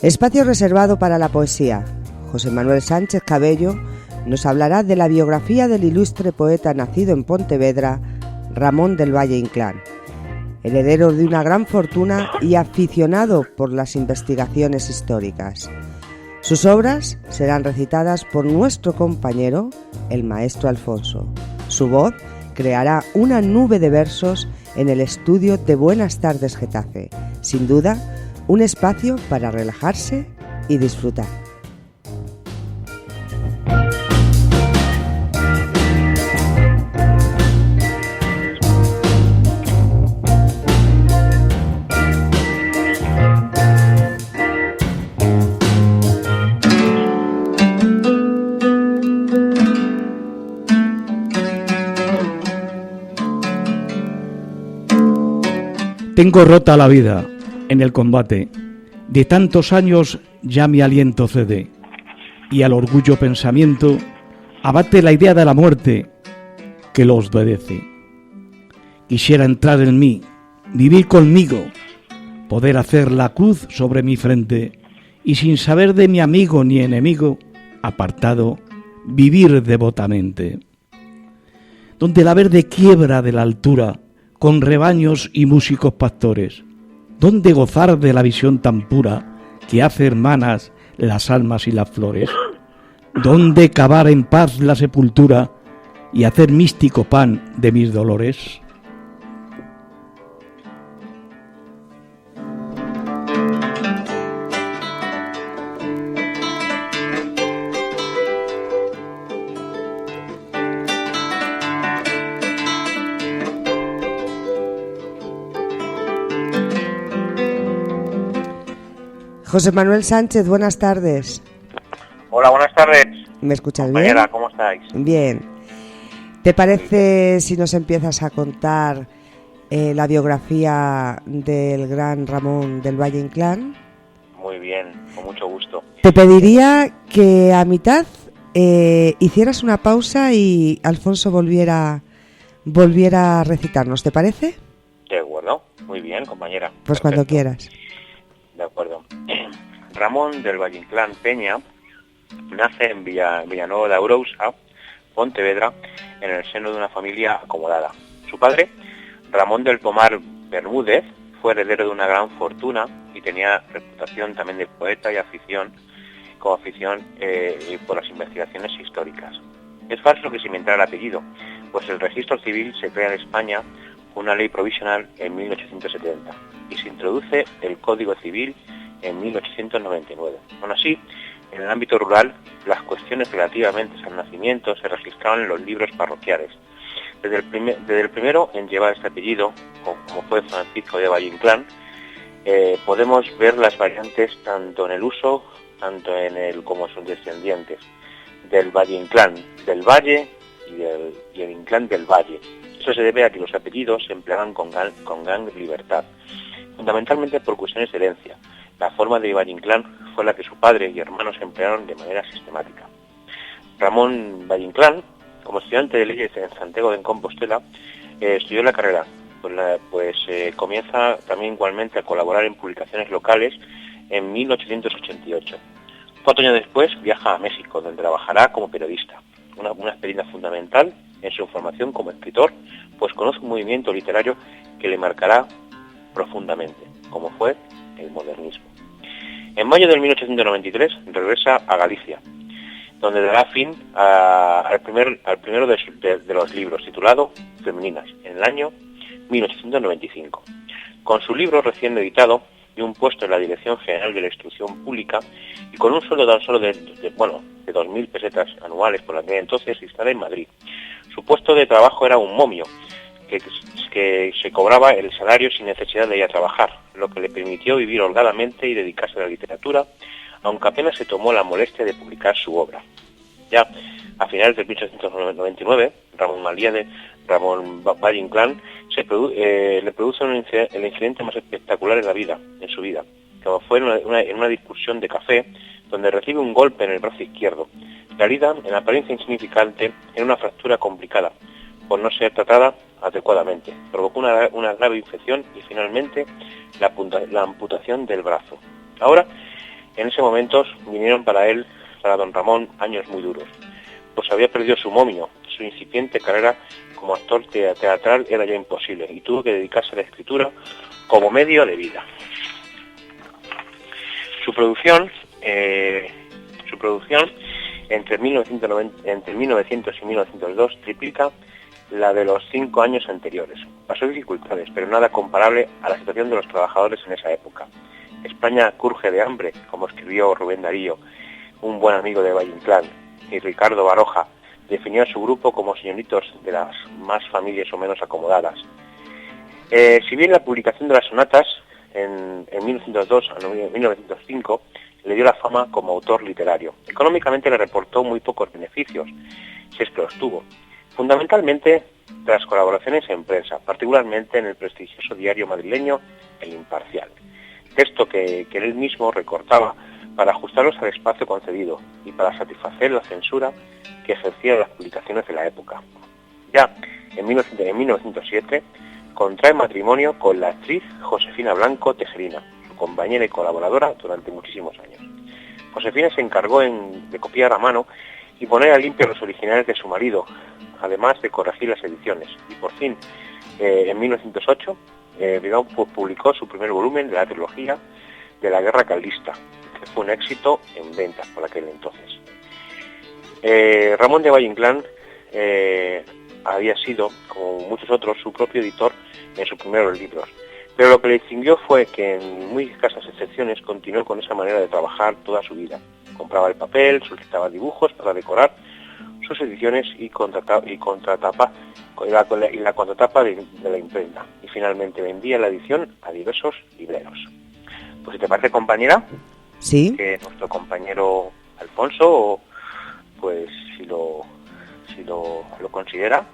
Espacio reservado para la poesía. José Manuel Sánchez Cabello nos hablará de la biografía del ilustre poeta nacido en Pontevedra, Ramón del Valle Inclán, heredero de una gran fortuna y aficionado por las investigaciones históricas. Sus obras serán recitadas por nuestro compañero, el maestro Alfonso. Su voz creará una nube de versos en el estudio de Buenas Tardes Getafe. Sin duda, un espacio para relajarse y disfrutar. Tengo rota la vida en el combate, de tantos años ya mi aliento cede, y al orgullo pensamiento abate la idea de la muerte que lo obedece. Quisiera entrar en mí, vivir conmigo, poder hacer la cruz sobre mi frente, y sin saber de mi amigo ni enemigo, apartado, vivir devotamente. Donde la verde quiebra de la altura, con rebaños y músicos pastores, donde gozar de la visión tan pura que hace hermanas las almas y las flores, donde cavar en paz la sepultura y hacer místico pan de mis dolores. José Manuel Sánchez, buenas tardes. Hola, buenas tardes. ¿Me escuchas compañera, bien? ¿Cómo estáis? Bien. ¿Te parece si nos empiezas a contar la biografía del gran Ramón del Valle Inclán? Muy bien, con mucho gusto. Te pediría que a mitad hicieras una pausa y Alfonso volviera a recitarnos, ¿te parece? De acuerdo, muy bien, compañera. Pues Perfecto. Cuando quieras. De acuerdo. Ramón del Valle Inclán Peña nace en Villanueva de Arousa, Pontevedra, en el seno de una familia acomodada. Su padre, Ramón del Pomar Bermúdez, fue heredero de una gran fortuna y tenía reputación también de poeta y afición por las investigaciones históricas. Es falso que se inventara el apellido, pues el registro civil se crea en España con una ley provisional en 1870 y se introduce el Código Civil en 1899. Aún así, en el ámbito rural, las cuestiones relativamente al nacimiento se registraban en los libros parroquiales. Desde el primero en llevar este apellido, como fue Francisco de Valle Inclán, podemos ver las variantes tanto en el uso, tanto en el como sus descendientes, del Valle Inclán, del Valle y el Inclán del Valle. Eso se debe a que los apellidos se empleaban con gran libertad, fundamentalmente por cuestiones de herencia. La forma de Valle Inclán fue la que su padre y hermanos emplearon de manera sistemática. Ramón Valle Inclán, como estudiante de leyes en Santiago de Compostela, estudió la carrera, comienza también igualmente a colaborar en publicaciones locales en 1888. 4 años después viaja a México, donde trabajará como periodista, una experiencia fundamental en su formación como escritor, pues conoce un movimiento literario que le marcará profundamente, como fue el modernismo. En mayo de 1893 regresa a Galicia, donde dará fin al primero de los libros, titulado Femeninas, en el año 1895. Con su libro recién editado, dio un puesto en la Dirección General de la Instrucción Pública y con un sueldo tan solo de 2.000 pesetas anuales por aquel entonces, se instala en Madrid. Su puesto de trabajo era un momio, que se cobraba el salario sin necesidad de ir a trabajar, lo que le permitió vivir holgadamente y dedicarse a la literatura, aunque apenas se tomó la molestia de publicar su obra. Ya a finales de 1899, Ramón Valle Inclán le produce el incidente más espectacular en su vida, como fue en una discusión de café, donde recibe un golpe en el brazo izquierdo. La herida, en apariencia insignificante, era una fractura complicada, por no ser tratada adecuadamente. Provocó una grave infección y finalmente la amputación del brazo. Ahora, En ese momento vinieron para don Ramón, años muy duros, pues había perdido su momio, su incipiente carrera como actor teatral era ya imposible y tuvo que dedicarse a la escritura como medio de vida. Su producción entre 1900 y 1902 triplica la de los 5 años anteriores. Pasó dificultades, pero nada comparable a la situación de los trabajadores en esa época. España cruje de hambre, como escribió Rubén Darío, un buen amigo de Valle Inclán, y Ricardo Baroja definió a su grupo como señoritos de las más familias o menos acomodadas. Si bien la publicación de las sonatas en 1902 a 1905 le dio la fama como autor literario, económicamente le reportó muy pocos beneficios, si es que los tuvo, fundamentalmente tras colaboraciones en prensa, particularmente en el prestigioso diario madrileño El Imparcial, texto que él mismo recortaba para ajustarlos al espacio concedido y para satisfacer la censura que ejercían las publicaciones de la época. Ya en 1907 contrae matrimonio con la actriz Josefina Blanco Tejerina, su compañera y colaboradora durante muchísimos años. Josefina se encargó de copiar a mano y poner a limpio los originales de su marido, además de corregir las ediciones. Y por fin, en 1908, publicó su primer volumen de la trilogía de la Guerra Carlista, que fue un éxito en ventas por aquel entonces. Ramón de Valle Inclán había sido, como muchos otros, su propio editor en sus primeros libros, pero lo que le distinguió fue que en muy escasas excepciones continuó con esa manera de trabajar toda su vida. Compraba el papel, solicitaba dibujos para decorar sus ediciones y la contratapa de la imprenta, y finalmente vendía la edición a diversos libreros. Pues si te parece, compañera, sí, que nuestro compañero Alfonso, pues si lo considera,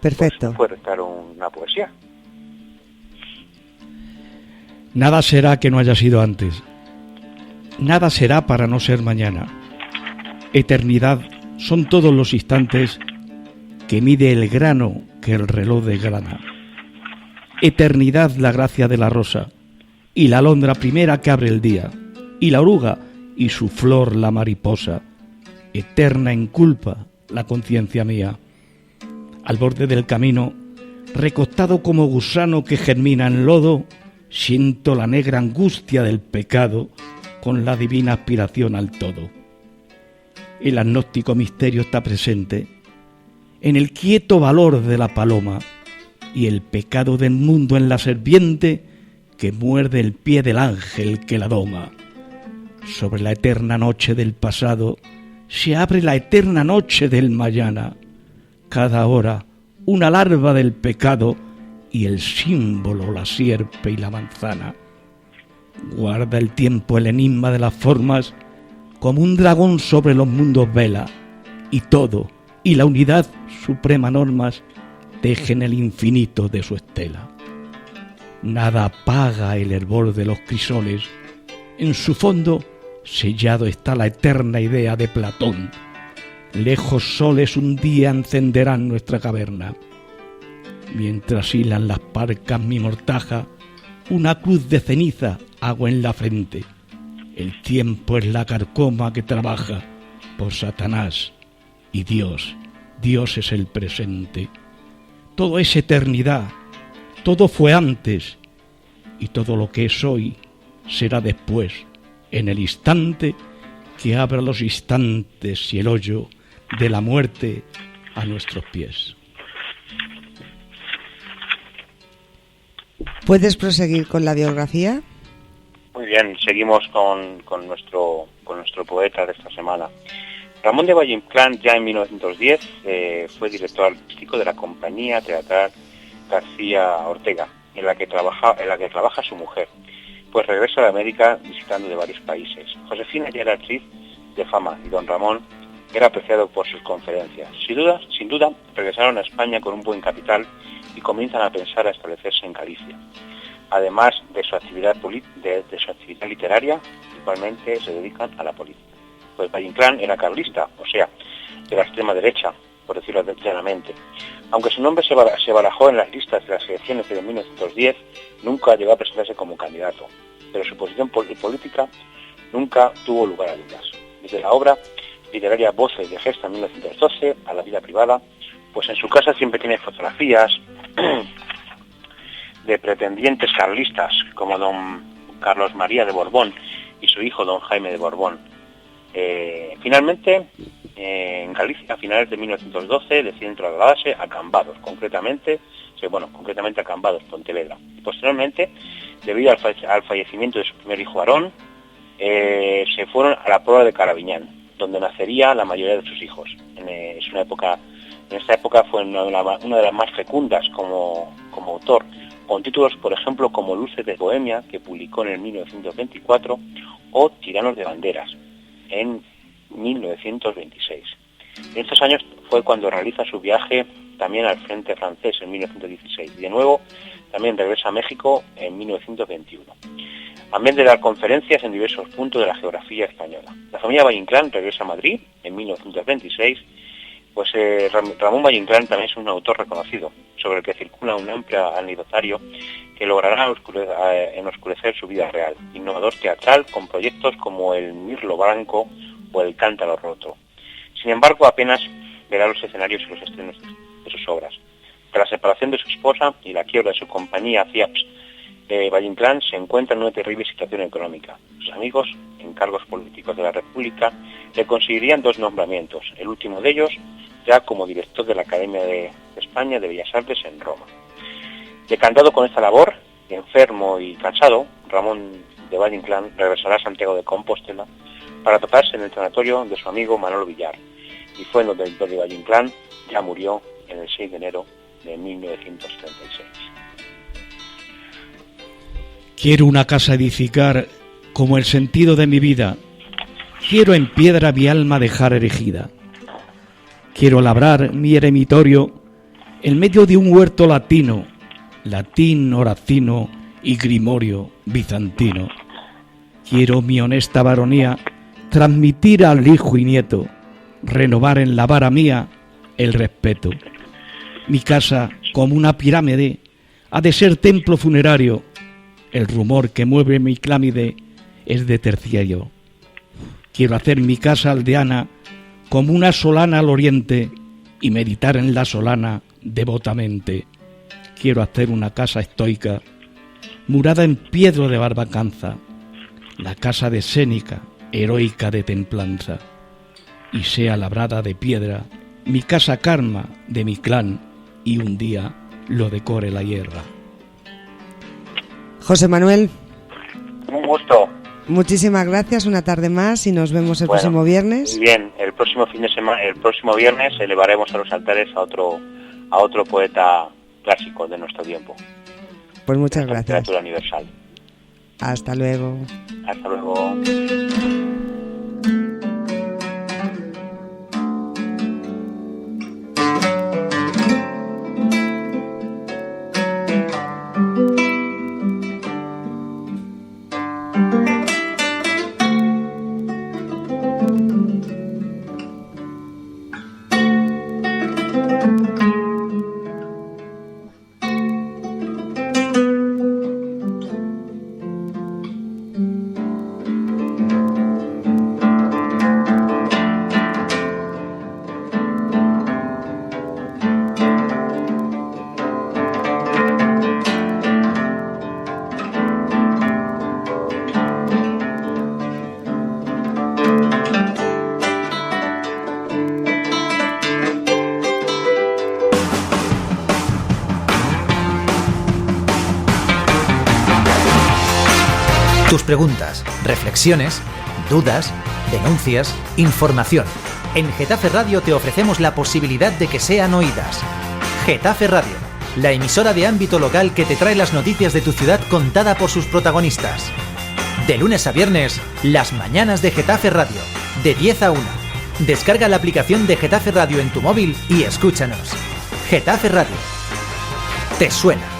perfecto. pues puede recitar una poesía. Nada será que no haya sido antes. Nada será para no ser mañana. Eternidad son todos los instantes que mide el grano que el reloj desgrana. Eternidad la gracia de la rosa y la alondra primera que abre el día, y la oruga y su flor la mariposa. Eterna en culpa la conciencia mía. Al borde del camino, recostado como gusano que germina en lodo, siento la negra angustia del pecado con la divina aspiración al todo. El agnóstico misterio está presente en el quieto valor de la paloma y el pecado del mundo en la serpiente que muerde el pie del ángel que la doma. Sobre la eterna noche del pasado se abre la eterna noche del mañana. Cada hora una larva del pecado y el símbolo la sierpe y la manzana. Guarda el tiempo el enigma de las formas, como un dragón sobre los mundos vela, y todo, y la unidad suprema normas, tejen el infinito de su estela. Nada apaga el hervor de los crisoles, en su fondo sellado está la eterna idea de Platón. Lejos soles un día encenderán nuestra caverna. Mientras hilan las parcas mi mortaja, una cruz de ceniza hago en la frente. El tiempo es la carcoma que trabaja por Satanás y Dios es el presente. Todo es eternidad, todo fue antes y todo lo que es hoy será después, en el instante que abra los instantes y el hoyo de la muerte a nuestros pies. ¿Puedes proseguir con la biografía? Muy bien, seguimos con nuestro poeta de esta semana. Ramón de Valle Inclán ya en 1910 fue director artístico de la compañía teatral García Ortega, en la que trabaja su mujer, pues regresa de América visitando de varios países. Josefina ya era actriz de fama y don Ramón era apreciado por sus conferencias. Sin duda, regresaron a España con un buen capital y comienzan a pensar a establecerse en Galicia. Además de su actividad literaria, igualmente se dedican a la política. Pues Valle Inclán era carlista, o sea, de la extrema derecha, por decirlo llanamente. Aunque su nombre se barajó en las listas de las elecciones de 1910, nunca llegó a presentarse como candidato. Pero su posición política nunca tuvo lugar a dudas. Desde la obra literaria Voces de Gesta en 1912 a la vida privada, pues en su casa siempre tiene fotografías de pretendientes carlistas como don Carlos María de Borbón y su hijo don Jaime de Borbón. Finalmente, en Galicia, a finales de 1912, deciden trasladarse a Cambados, concretamente a Cambados, Pontevedra. Y posteriormente, debido al fallecimiento de su primer hijo varón, se fueron a la Puebla de Carabiñán, donde nacería la mayoría de sus hijos. En esta época fue una de las más fecundas como autor, con títulos, por ejemplo, como Luces de Bohemia, que publicó en el 1924, o Tiranos de Banderas, en 1926. En estos años fue cuando realiza su viaje también al frente francés en 1916, y de nuevo también regresa a México en 1921. También de dar conferencias en diversos puntos de la geografía española. La familia Valle-Inclán regresa a Madrid en 1926, pues Ramón Valle-Inclán también es un autor reconocido, sobre el que circula un amplio anecdotario que logrará oscurecer su vida real. Innovador teatral con proyectos como el Mirlo Blanco o el Cántaro Roto. Sin embargo, apenas verá los escenarios y los estrenos de sus obras. Tras la separación de su esposa y la quiebra de su compañía CIAPS, Valle-Inclán se encuentra en una terrible situación económica. Sus amigos, en cargos políticos de la República, le conseguirían 2 nombramientos, el último de ellos ya como director de la Academia de España de Bellas Artes en Roma. Decantado con esta labor, enfermo y cansado, Ramón de Valle-Inclán regresará a Santiago de Compostela para tratarse en el sanatorio de su amigo Manolo Villar, y fue en donde el de Valle-Inclán ya murió en el 6 de enero de 1936. Quiero una casa edificar como el sentido de mi vida. Quiero en piedra mi alma dejar erigida. Quiero labrar mi eremitorio en medio de un huerto latino, latín, horacino y grimorio bizantino. Quiero mi honesta varonía transmitir al hijo y nieto, renovar en la vara mía el respeto. Mi casa, como una pirámide, ha de ser templo funerario. El rumor que mueve mi clámide es de terciario. Quiero hacer mi casa aldeana como una solana al oriente y meditar en la solana devotamente. Quiero hacer una casa estoica, murada en piedra de barbacanza, la casa de Sénica, heroica de templanza, y sea labrada de piedra mi casa Karma de mi clan, y un día lo decore la hierra. José Manuel, Un gusto. muchísimas gracias, una tarde más y nos vemos el próximo viernes. Muy bien, el próximo viernes elevaremos a los altares a otro poeta clásico de nuestro tiempo. Pues muchas gracias. Literatura universal. Hasta luego. Hasta luego. Tus preguntas, reflexiones, dudas, denuncias, información. En Getafe Radio te ofrecemos la posibilidad de que sean oídas. Getafe Radio, la emisora de ámbito local que te trae las noticias de tu ciudad contada por sus protagonistas. De lunes a viernes, las mañanas de Getafe Radio, de 10 a 1. Descarga la aplicación de Getafe Radio en tu móvil y escúchanos. Getafe Radio. ¿Te suena?